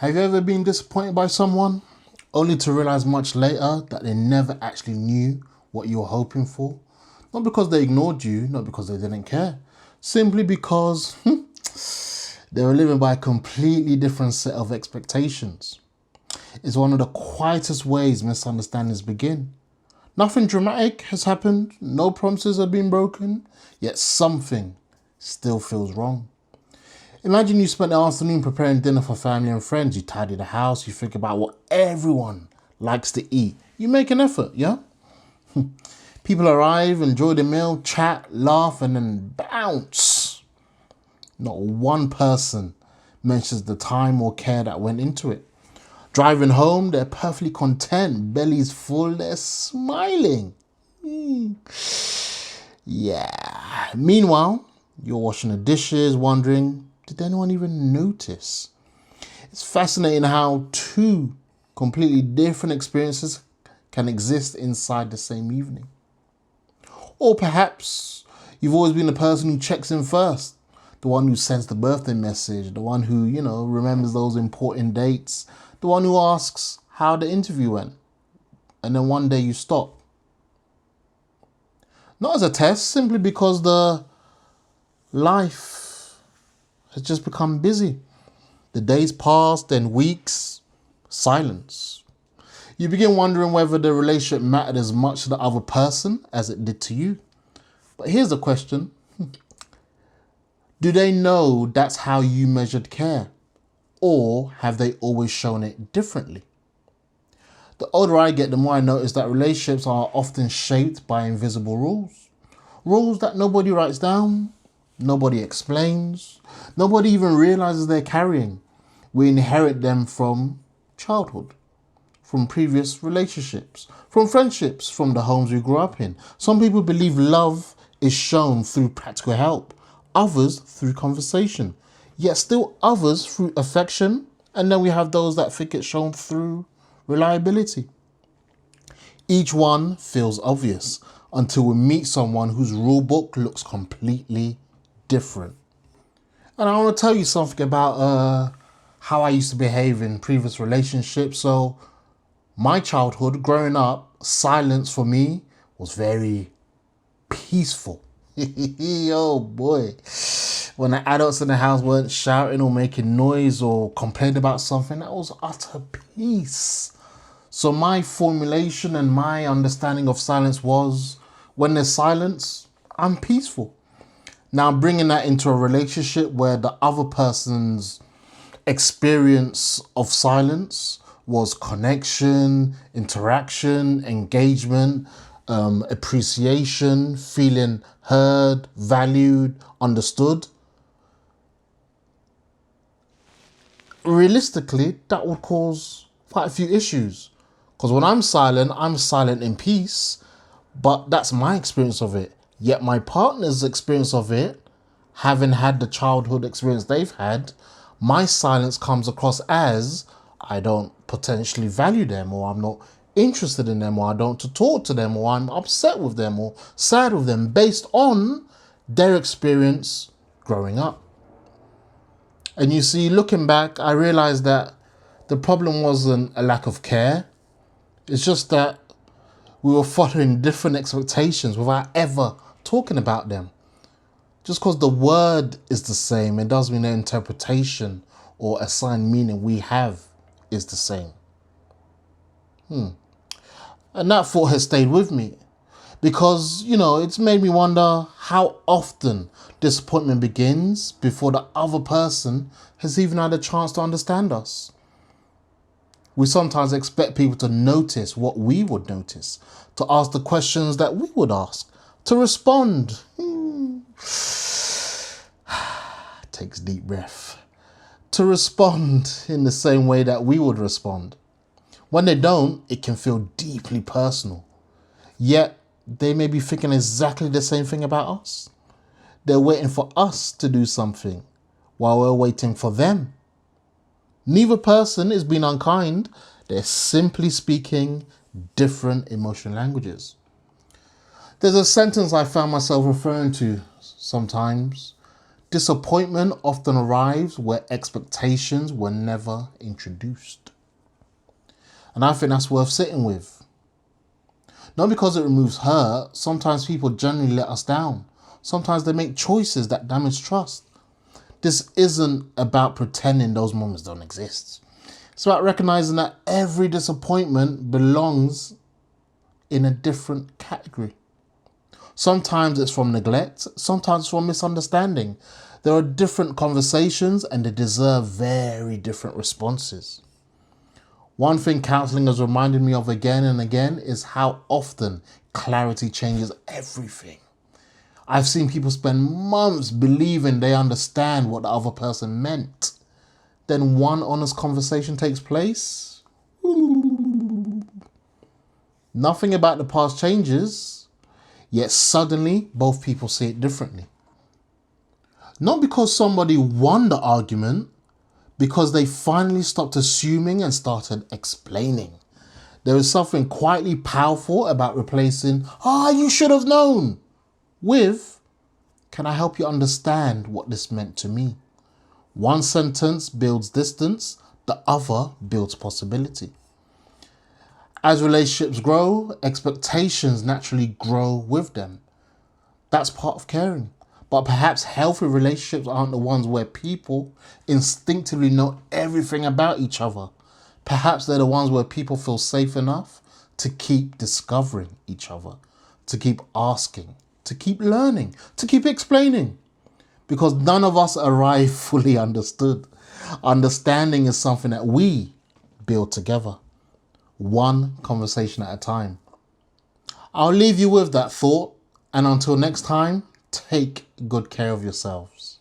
Have you ever been disappointed by someone, only to realize much later that they never actually knew what you were hoping for? Not because they ignored you, not because they didn't care, simply because they were living by a completely different set of expectations. It's one of the quietest ways misunderstandings begin. Nothing dramatic has happened, no promises have been broken, yet something still feels wrong. Imagine you spent the afternoon preparing dinner for family and friends. You tidy the house, you think about what everyone likes to eat. You make an effort, yeah? People arrive, enjoy the meal, chat, laugh, and then bounce. Not one person mentions the time or care that went into it. Driving home, they're perfectly content, bellies full, they're smiling. Yeah. Meanwhile, you're washing the dishes, wondering, did anyone even notice? It's fascinating how two completely different experiences can exist inside the same evening. Or perhaps you've always been the person who checks in first, the one who sends the birthday message, the one who, remembers those important dates, the one who asks how the interview went. And then one day you stop. Not as a test, simply because the life has just become busy. The days pass, then weeks, silence. You begin wondering whether the relationship mattered as much to the other person as it did to you. But here's the question. Do they know that's how you measured care? Or have they always shown it differently? The older I get, the more I notice that relationships are often shaped by invisible rules. Rules that nobody writes down, nobody explains, nobody even realizes they're carrying. We inherit them from childhood, from previous relationships, from friendships, from the homes we grew up in. Some people believe love is shown through practical help, others through conversation, yet still others through affection, and then we have those that think it's shown through reliability. Each one feels obvious until we meet someone whose rule book looks completely different. And I want to tell you something about how I used to behave in previous relationships. So my childhood, growing up, silence for me was very peaceful. Oh boy. When the adults in the house weren't shouting or making noise or complaining about something, that was utter peace. So my formulation and my understanding of silence was, when there's silence, I'm peaceful. Now bringing that into a relationship where the other person's experience of silence was connection, interaction, engagement, appreciation, feeling heard, valued, understood. Realistically, that would cause quite a few issues. Because when I'm silent in peace, but that's my experience of it. Yet my partner's experience of it, having had the childhood experience they've had, my silence comes across as I don't potentially value them, or I'm not interested in them, or I don't to talk to them, or I'm upset with them or sad with them based on their experience growing up. And you see, looking back, I realized that the problem wasn't a lack of care. It's just that we were following different expectations without ever talking about them. Just because the word is the same, it doesn't mean the interpretation or assigned meaning we have is the same. And that thought has stayed with me because, it's made me wonder how often disappointment begins before the other person has even had a chance to understand us. We sometimes expect people to notice what we would notice, to ask the questions that we would ask, to respond. Takes deep breath. To respond in the same way that we would respond. When they don't, it can feel deeply personal. Yet, they may be thinking exactly the same thing about us. They're waiting for us to do something while we're waiting for them. Neither person is being unkind. They're simply speaking different emotional languages. There's a sentence I found myself referring to sometimes Disappointment often arrives where expectations were never introduced. And I think that's worth sitting with. Not because it removes hurt, sometimes people generally let us down. Sometimes they make choices that damage trust. This isn't about pretending those moments don't exist. It's about recognizing that every disappointment belongs in a different category. Sometimes it's from neglect, sometimes it's from misunderstanding. There are different conversations and they deserve very different responses. One thing counseling has reminded me of again and again is how often clarity changes everything. I've seen people spend months believing they understand what the other person meant. Then one honest conversation takes place. Nothing about the past changes, yet suddenly both people see it differently. Not because somebody won the argument, because they finally stopped assuming and started explaining. There is something quietly powerful about replacing, you should have known, with, can I help you understand what this meant to me? One sentence builds distance, the other builds possibility. As relationships grow, expectations naturally grow with them. That's part of caring. But perhaps healthy relationships aren't the ones where people instinctively know everything about each other. Perhaps they're the ones where people feel safe enough to keep discovering each other, to keep asking, to keep learning, to keep explaining. Because none of us arrive fully understood. Understanding is something that we build together, one conversation at a time. I'll leave you with that thought, and until next time, take good care of yourselves.